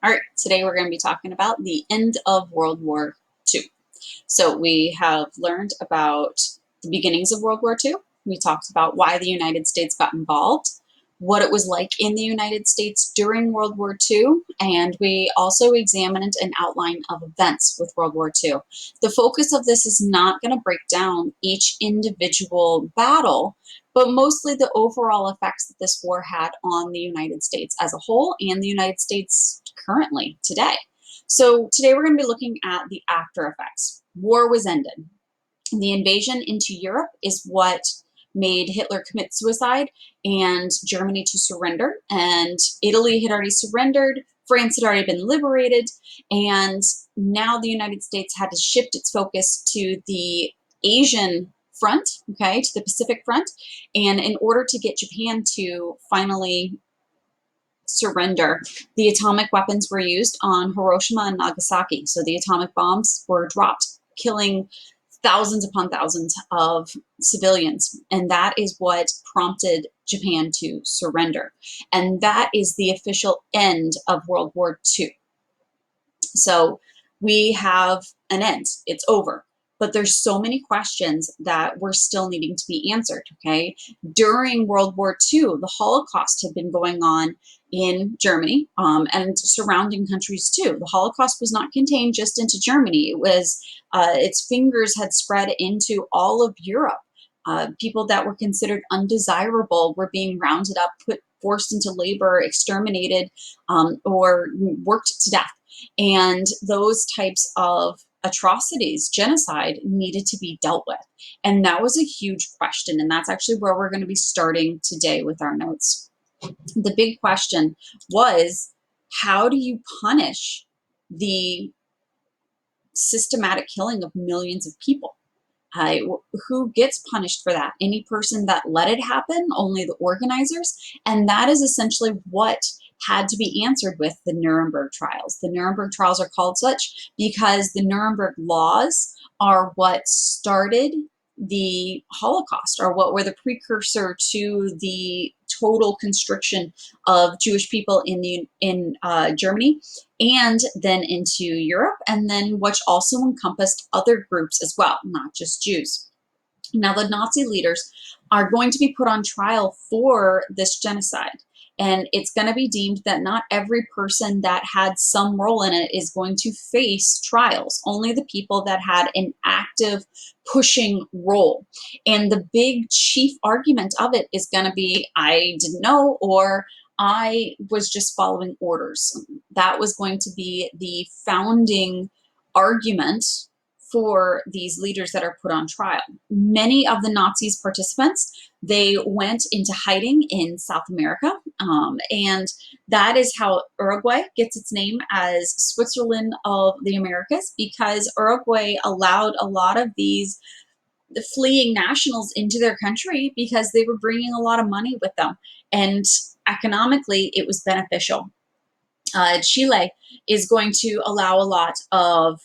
All right, today we're going to be talking about the end of World War II. So we have learned about the beginnings of World War II. We talked about why the United States got involved, what it was like in the United States during World War II, and we also examined an outline of events with World War II. The focus of this is not going to break down each individual battle, but mostly the overall effects that this war had on the United States as a whole and the United States currently today. So today we're going to be looking at the after effects. War was ended. The invasion into Europe is what made Hitler commit suicide and Germany to surrender. And Italy had already surrendered, France had already been liberated, and now the United States had to shift its focus to the Asian front, okay, to the Pacific front. And in order to get Japan to finally surrender, the atomic weapons were used on Hiroshima and Nagasaki. So the atomic bombs were dropped, killing thousands upon thousands of civilians. And that is what prompted Japan to surrender. And that is the official end of World War II. So we have an end, it's over. But there's so many questions that we're still needing to be answered, okay? During World War II, the Holocaust had been going on in Germany and surrounding countries too. The Holocaust was not contained just into Germany. It was, its fingers had spread into all of Europe. People that were considered undesirable were being rounded up, forced into labor, exterminated, or worked to death. And those types of atrocities, genocide, needed to be dealt with. And that was a huge question. And that's actually where we're going to be starting today with our notes. The big question was, how do you punish the systematic killing of millions of people? Who gets punished for that? Any person that let it happen? Only the organizers? And that is essentially what had to be answered with the Nuremberg trials. The Nuremberg trials are called such because the Nuremberg laws are what started the Holocaust, or what were the precursor to the total constriction of Jewish people in Germany and then into Europe, and then which also encompassed other groups as well, not just Jews. Now, the Nazi leaders are going to be put on trial for this genocide. And it's going to be deemed that not every person that had some role in it is going to face trials. Only the people that had an active pushing role. And the big chief argument of it is going to be, I didn't know, or I was just following orders. That was going to be the founding argument for these leaders that are put on trial. Many of the Nazis' participants, they went into hiding in South America, and that is how Uruguay gets its name as Switzerland of the Americas, because Uruguay allowed a lot of these fleeing nationals into their country because they were bringing a lot of money with them, and economically it was beneficial. Chile is going to allow a lot of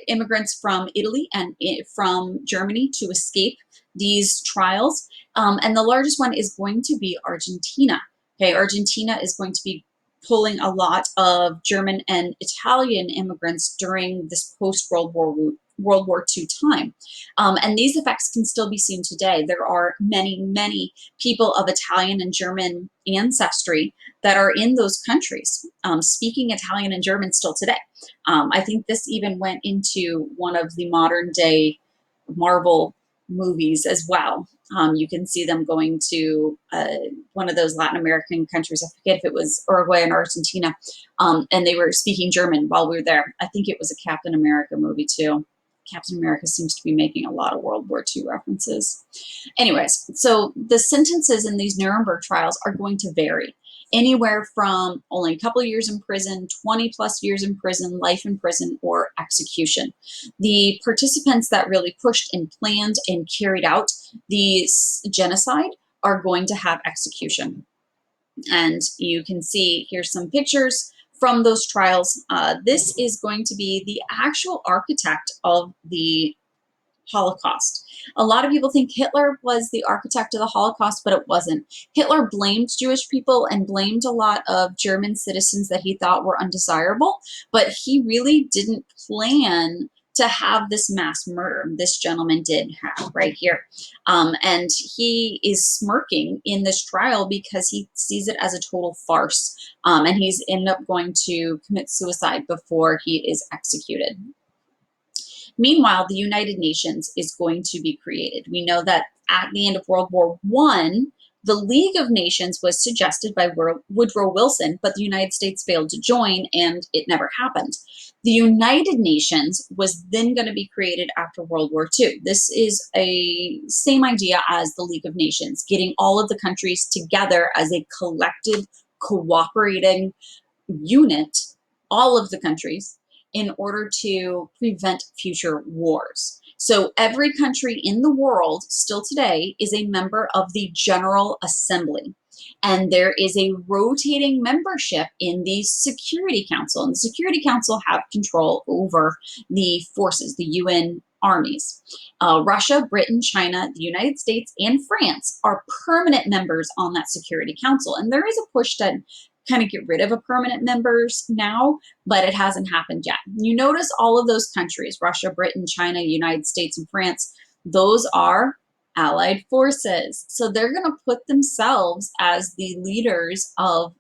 immigrants from Italy and from Germany to escape these trials. And the largest one is going to be Argentina. Okay, Argentina is going to be pulling a lot of German and Italian immigrants during this post-World War II time. And these effects can still be seen today. There are many, many people of Italian and German ancestry that are in those countries, speaking Italian and German still today. I think this even went into one of the modern day Marvel movies as well. You can see them going to one of those Latin American countries. I forget if it was Uruguay and Argentina, and they were speaking German while we were there. I think it was a Captain America movie too. Captain America seems to be making a lot of World War II references. Anyways, so the sentences in these Nuremberg trials are going to vary. Anywhere from only a couple of years in prison, 20 plus years in prison, life in prison, or execution. The participants that really pushed and planned and carried out the genocide are going to have execution. And you can see here's some pictures from those trials. This is going to be the actual architect of the Holocaust. A lot of people think Hitler was the architect of the Holocaust, but it wasn't. Hitler blamed Jewish people and blamed a lot of German citizens that he thought were undesirable, but he really didn't plan to have this mass murder. This gentleman did have right here. And he is smirking in this trial because he sees it as a total farce. And he's ended up going to commit suicide before he is executed. Meanwhile, the United Nations is going to be created. We know that at the end of World War I, the League of Nations was suggested by Woodrow Wilson, but the United States failed to join, and it never happened. The United Nations was then going to be created after World War II. This is a same idea as the League of Nations, getting all of the countries together as a collective, cooperating unit, all of the countries, in order to prevent future wars. So every country in the world still today is a member of the General Assembly. And there is a rotating membership in the Security Council. And the Security Council have control over the forces, the UN armies. Russia, Britain, China, the United States, and France are permanent members on that Security Council. And there is a push to kind of get rid of a permanent members now, but it hasn't happened yet. You notice all of those countries, Russia, Britain, China, United States, and France, those are allied forces. So they're going to put themselves as the leaders of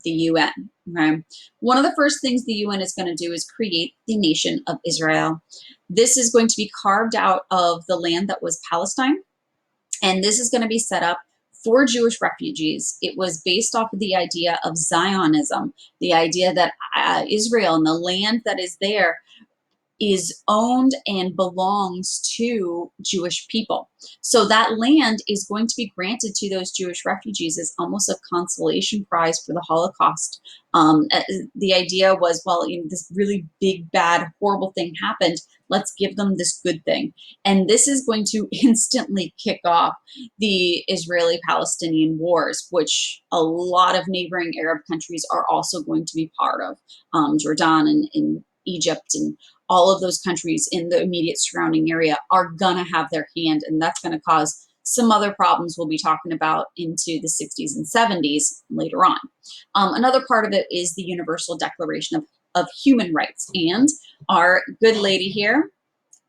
the UN. Okay? One of the first things the UN is going to do is create the nation of Israel. This is going to be carved out of the land that was Palestine, and this is going to be set up for Jewish refugees. It was based off of the idea of Zionism, the idea that Israel and the land that is there is owned and belongs to Jewish people. So that land is going to be granted to those Jewish refugees as almost a consolation prize for the Holocaust. The idea was, well, this really big, bad, horrible thing happened. Let's give them this good thing. And this is going to instantly kick off the Israeli-Palestinian wars, which a lot of neighboring Arab countries are also going to be part of. Jordan and Egypt and all of those countries in the immediate surrounding area are gonna have their hand, and that's gonna cause some other problems we'll be talking about into the 60s and 70s later on. Another part of it is the Universal Declaration of Human Rights, and our good lady here,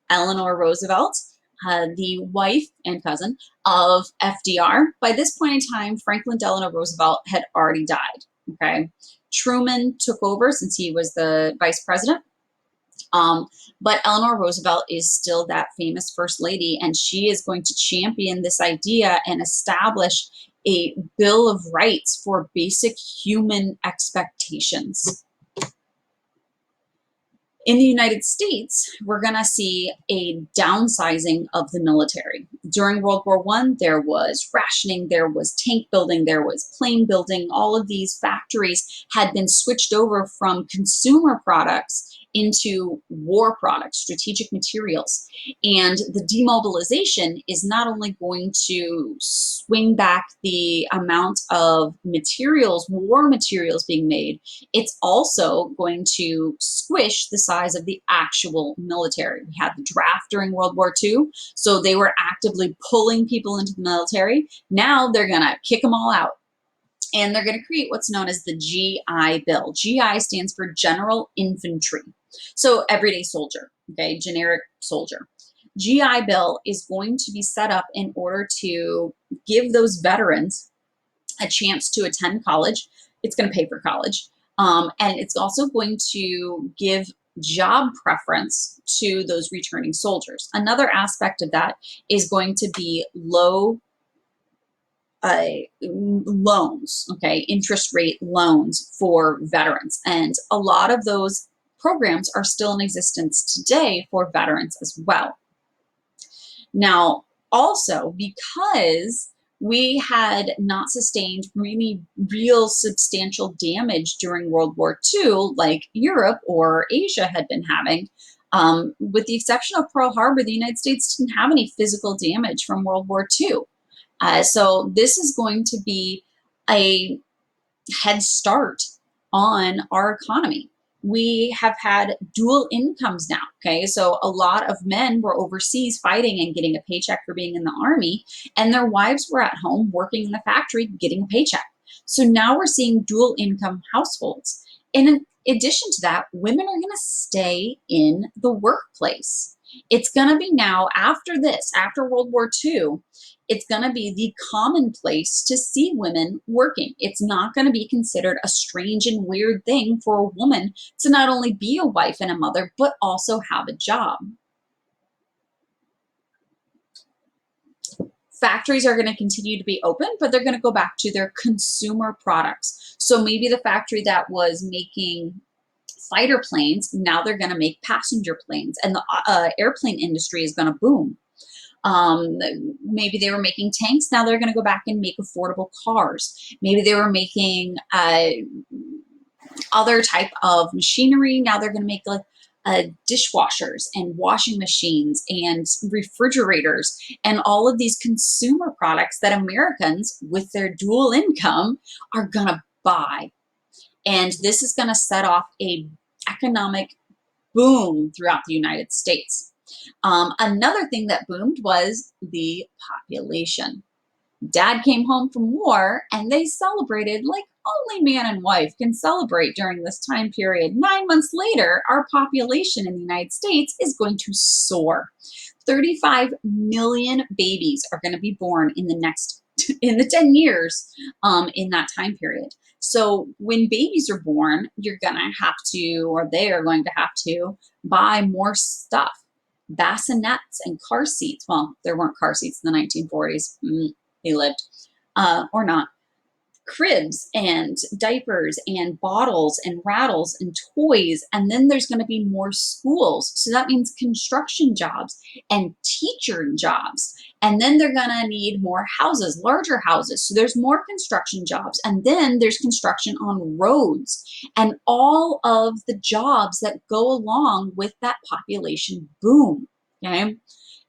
Eleanor Roosevelt, the wife and cousin of FDR. By this point in time, Franklin Delano Roosevelt had already died, okay? Truman took over since he was the vice president. But Eleanor Roosevelt is still that famous first lady, and she is going to champion this idea and establish a Bill of Rights for basic human expectations. In the United States, we're going to see a downsizing of the military. During World War I, there was rationing, there was tank building, there was plane building. All of these factories had been switched over from consumer products into war products, strategic materials. And the demobilization is not only going to swing back the amount of materials, war materials being made, it's also going to squish the size of the actual military. We had the draft during World War II, so they were actively pulling people into the military. Now they're going to kick them all out. And they're going to create what's known as the GI Bill. GI stands for General Infantry. So everyday soldier, okay, generic soldier. GI Bill is going to be set up in order to give those veterans a chance to attend college. It's going to pay for college. And it's also going to give job preference to those returning soldiers. Another aspect of that is going to be low loans, okay, interest rate loans for veterans. And a lot of those programs are still in existence today for veterans as well. Now, also, because we had not sustained really real substantial damage during World War II, like Europe or Asia had been having, with the exception of Pearl Harbor, the United States didn't have any physical damage from World War II. So this is going to be a head start on our economy. We have had dual incomes now. Okay, so a lot of men were overseas fighting and getting a paycheck for being in the army, and their wives were at home working in the factory getting a paycheck. So now we're seeing dual income households. In addition to that, women are going to stay in the workplace. It's going to be now, after this, after World War II, it's going to be the commonplace to see women working. It's not going to be considered a strange and weird thing for a woman to not only be a wife and a mother, but also have a job. Factories are going to continue to be open, but they're going to go back to their consumer products. So maybe the factory that was making fighter planes, now they're going to make passenger planes, and the airplane industry is going to boom. Maybe they were making tanks, now they're going to go back and make affordable cars. Maybe they were making other type of machinery, now they're going to make like dishwashers and washing machines and refrigerators and all of these consumer products that Americans with their dual income are going to buy. And this is going to set off a economic boom throughout the United States. Another thing that boomed was the population. Dad came home from war and they celebrated like only man and wife can celebrate during this time period. 9 months later, our population in the United States is going to soar. 35 million babies are going to be born in the 10 years in that time period. So when babies are born, you're going to have to, or they are going to have to buy more stuff. Bassinets and car seats. Well, there weren't car seats in the 1940s. They lived, or not. Cribs and diapers and bottles and rattles and toys. And then there's going to be more schools. So that means construction jobs and teacher jobs. And then they're going to need more houses, larger houses. So there's more construction jobs. And then there's construction on roads and all of the jobs that go along with that population boom. Okay.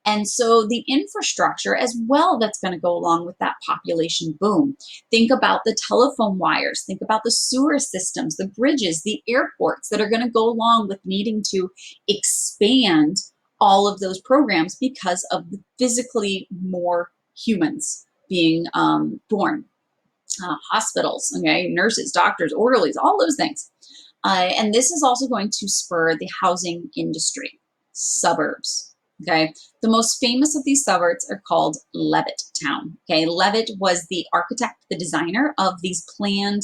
And so the infrastructure as well that's going to go along with that population boom. Think about the telephone wires, think about the sewer systems, the bridges, the airports that are going to go along with needing to expand all of those programs because of the physically more humans being born. Hospitals, okay, nurses, doctors, orderlies, all those things. And this is also going to spur the housing industry, suburbs. Okay, the most famous of these suburbs are called Levittown. Okay, Levitt was the architect, the designer of these planned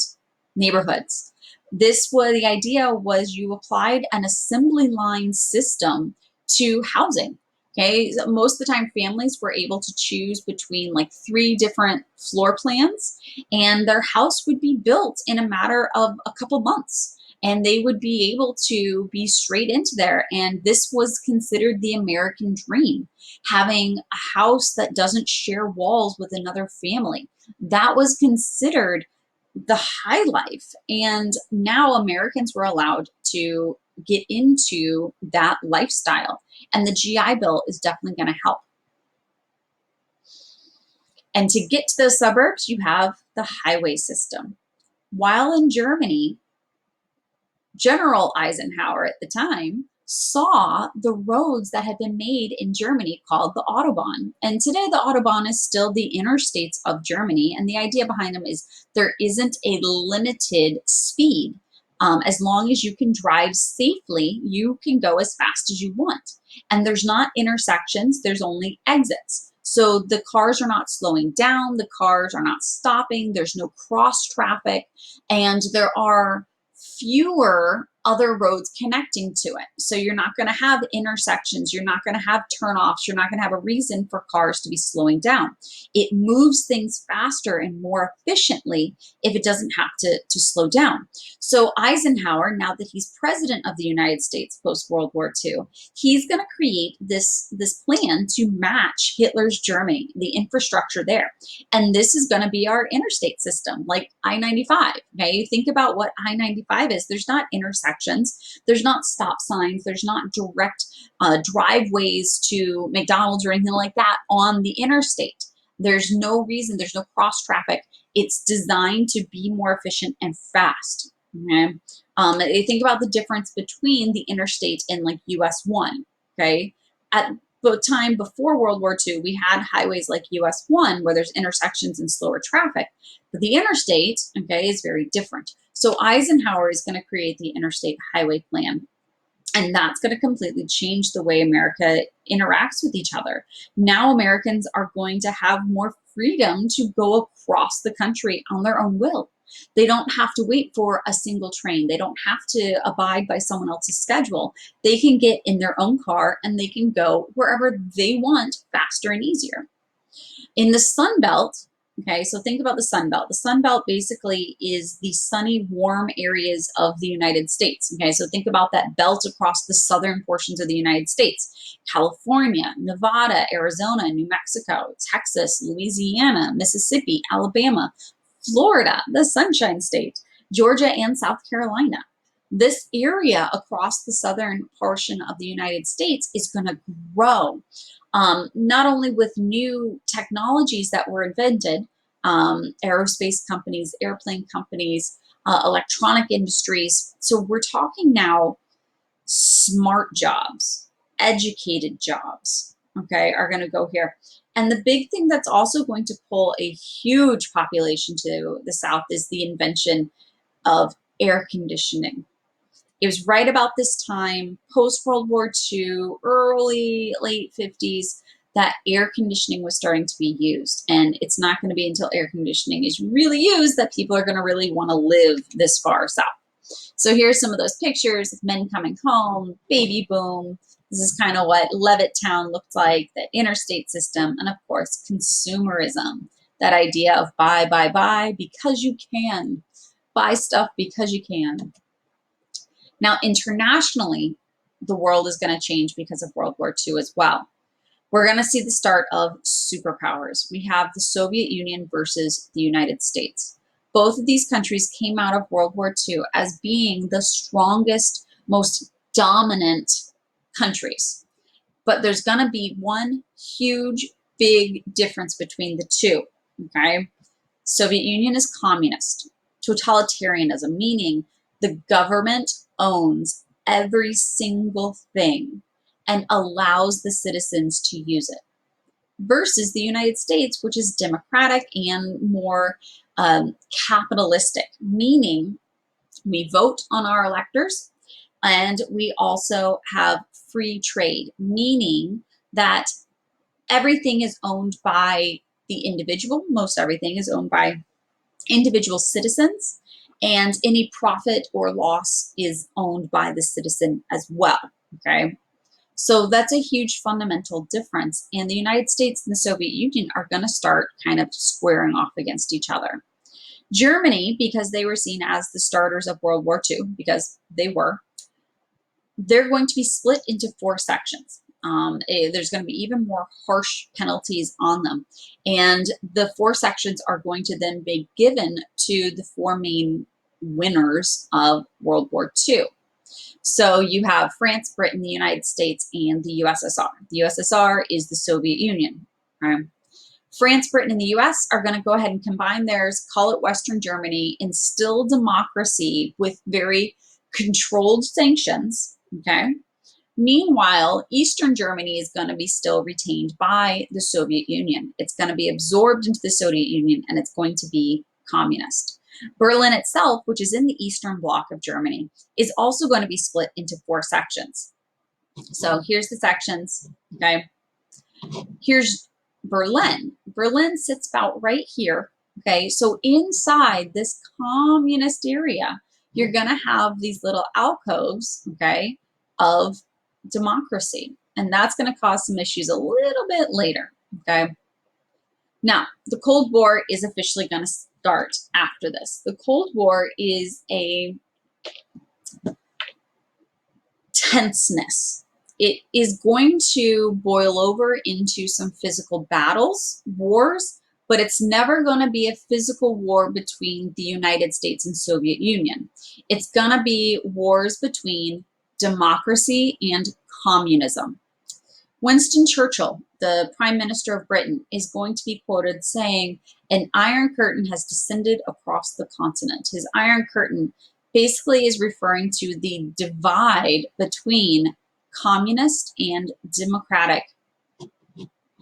neighborhoods. The idea was you applied an assembly line system to housing. Okay, so most of the time families were able to choose between like 3 different floor plans, and their house would be built in a matter of a couple months. And they would be able to be straight into there. And this was considered the American dream, having a house that doesn't share walls with another family. That was considered the high life. And now Americans were allowed to get into that lifestyle. And the GI Bill is definitely going to help. And to get to those suburbs, you have the highway system. While in Germany, General Eisenhower at the time saw the roads that had been made in Germany called the Autobahn. And today the Autobahn is still the interstates of Germany. And the idea behind them is there isn't a limited speed. As long as you can drive safely, you can go as fast as you want. And there's not intersections, there's only exits. So the cars are not slowing down, the cars are not stopping, there's no cross traffic, and there are fewer other roads connecting to it. So you're not going to have intersections, you're not going to have turnoffs, you're not going to have a reason for cars to be slowing down. It moves things faster and more efficiently if it doesn't have to slow down. So Eisenhower, now that he's president of the United States post-World War II, he's going to create this plan to match Hitler's Germany, the infrastructure there. And this is going to be our interstate system, like I-95. Okay, you think about what I-95 is. There's not intersections, there's not stop signs, there's not direct driveways to McDonald's or anything like that on the interstate. There's no reason, there's no cross traffic. It's designed to be more efficient and fast. Okay? They think about the difference between the interstate and like US 1, okay? At the time before World War II, we had highways like US 1 where there's intersections and slower traffic, but the interstate, okay, is very different. So Eisenhower is going to create the Interstate Highway Plan, and that's going to completely change the way America interacts with each other. Now Americans are going to have more freedom to go across the country on their own will. They don't have to wait for a single train. They don't have to abide by someone else's schedule. They can get in their own car and they can go wherever they want faster and easier. In the Sun Belt, okay, so think about the Sun Belt. The Sun Belt basically is the sunny, warm areas of the United States. Okay, so think about that belt across the southern portions of the United States. California, Nevada, Arizona, New Mexico, Texas, Louisiana, Mississippi, Alabama, Florida, the Sunshine State, Georgia, and South Carolina. This area across the southern portion of the United States is going to grow, not only with new technologies that were invented, aerospace companies, airplane companies, electronic industries. So we're talking now smart jobs, educated jobs, okay, are going to go here. And the big thing that's also going to pull a huge population to the South is the invention of air conditioning. It was right about this time, post-World War II, late 50s, that air conditioning was starting to be used. And it's not going to be until air conditioning is really used that people are going to really want to live this far south. So here's some of those pictures of men coming home, baby boom. This is kind of what Levittown looked like, the interstate system, and of course, consumerism. That idea of buy because you can. Buy stuff because you can. Now, internationally, the world is going to change because of World War II as well. We're going to see the start of superpowers. We have the Soviet Union versus the United States. Both of these countries came out of World War II as being the strongest, most dominant countries. But there's going to be one huge, big difference between the two, okay? Soviet Union is communist, totalitarianism, meaning the government owns every single thing and allows the citizens to use it. Versus the United States, which is democratic and more capitalistic, meaning we vote on our electors and we also have free trade, meaning that everything is owned by the individual. Most everything is owned by individual citizens, and any profit or loss is owned by the citizen as well, okay? So that's a huge fundamental difference, and the United States and the Soviet Union are going to start kind of squaring off against each other. Germany, because they were seen as the starters of World War II, because they were, they're going to be split into 4 sections. There's going to be even more harsh penalties on them. And the 4 sections are going to then be given to the 4 main winners of World War II. So you have France, Britain, the United States, and the USSR. The USSR is the Soviet Union. Okay? France, Britain, and the US are going to go ahead and combine theirs, call it Western Germany, instill democracy with very controlled sanctions. Okay. Meanwhile, Eastern Germany is going to be still retained by the Soviet Union. It's going to be absorbed into the Soviet Union, and it's going to be communist. Berlin itself, which is in the Eastern Bloc of Germany, is also going to be split into 4 sections. So here's the sections, okay? Here's Berlin. Berlin sits about right here, okay? So inside this communist area, you're going to have these little alcoves, okay, of democracy. And that's going to cause some issues a little bit later, okay? Now, the Cold War is officially going to start after this. The Cold War is a tenseness. It is going to boil over into some physical battles, wars, but it's never going to be a physical war between the United States and Soviet Union. It's going to be wars between democracy and communism. Winston Churchill, the Prime Minister of Britain, is going to be quoted saying, "An iron curtain has descended across the continent." His iron curtain basically is referring to the divide between communist and democratic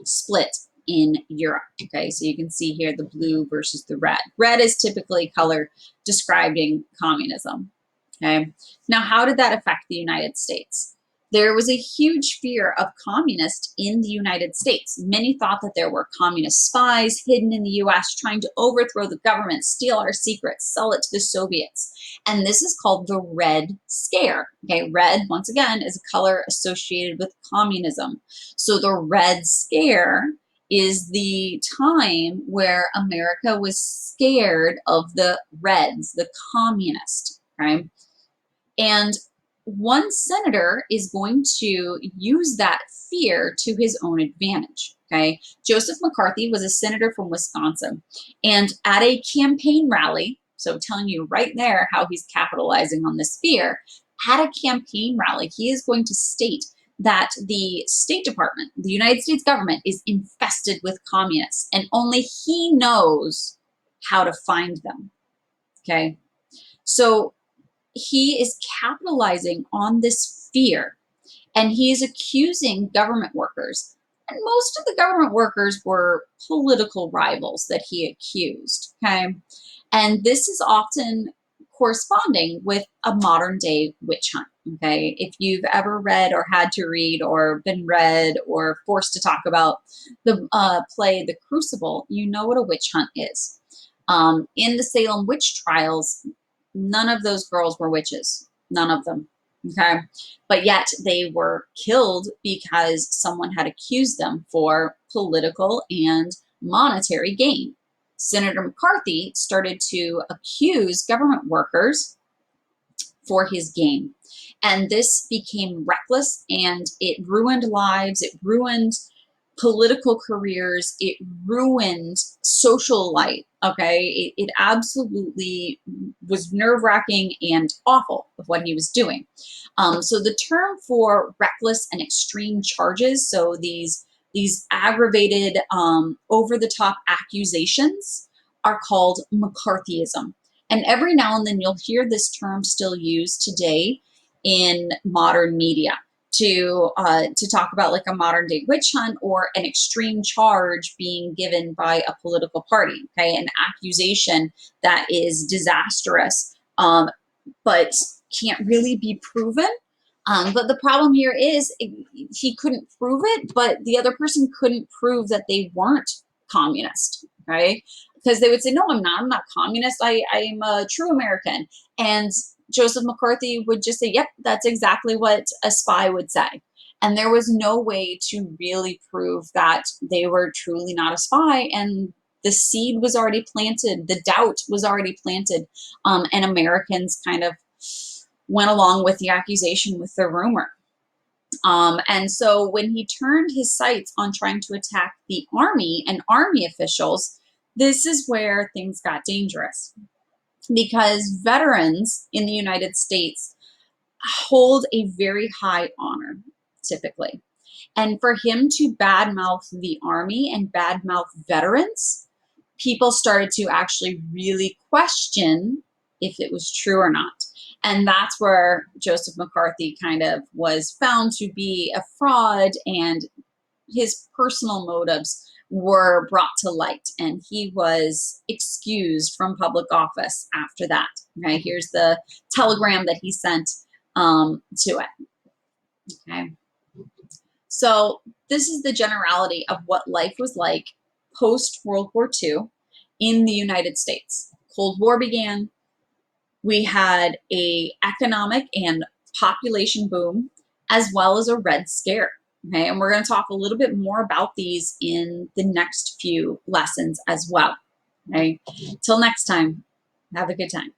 split in Europe. Okay, so you can see here the blue versus the red. Red is typically color describing communism. Okay, now how did that affect the United States? There was a huge fear of communists in the United States. Many thought that there were communist spies hidden in the US trying to overthrow the government, steal our secrets, sell it to the Soviets. And this is called the Red Scare. Okay, red, once again, is a color associated with communism. So the Red Scare is the time where America was scared of the Reds, the communists, right? And one senator is going to use that fear to his own advantage. Okay. Joseph McCarthy was a senator from Wisconsin. And at a campaign rally, so telling you right there how he's capitalizing on this fear, at a campaign rally, he is going to state that the State Department, the United States government, is infested with communists, and only he knows how to find them. Okay. So he is capitalizing on this fear, and he is accusing government workers. And most of the government workers were political rivals that he accused. Okay. And this is often corresponding with a modern day witch hunt. Okay. If you've ever read or had to read or been read or forced to talk about the play The Crucible, you know what a witch hunt is. In the Salem witch trials, none of those girls were witches. None of them. Okay. But yet they were killed because someone had accused them for political and monetary gain. Senator McCarthy started to accuse government workers for his gain. And this became reckless, and it ruined lives. It ruined political careers. It ruined social life. Okay. It absolutely was nerve-wracking and awful of what he was doing. So the term for reckless and extreme charges, so these aggravated, over-the-top accusations, are called McCarthyism. And every now and then you'll hear this term still used today in modern media to talk about like a modern day witch hunt or an extreme charge being given by a political party. Okay, an accusation that is disastrous, but can't really be proven. But the problem here is he couldn't prove it, but the other person couldn't prove that they weren't communist, right? Because they would say, no, I'm not. I'm not communist. I'm a true American. And Joseph McCarthy would just say, yep, that's exactly what a spy would say. And there was no way to really prove that they were truly not a spy. And the seed was already planted. The doubt was already planted. And Americans kind of went along with the accusation, with the rumor. And so when he turned his sights on trying to attack the army and army officials, this is where things got dangerous, because veterans in the United States hold a very high honor, typically. And for him to badmouth the army and badmouth veterans, people started to actually really question if it was true or not. And that's where Joseph McCarthy kind of was found to be a fraud, and his personal motives were brought to light, and he was excused from public office after that. Okay, here's the telegram that he sent to it. Okay, so this is the generality of what life was like post World War II in the United States. Cold War began. We had a economic and population boom, as well as a Red Scare. Okay, and we're going to talk a little bit more about these in the next few lessons as well. Okay, till next time, have a good time.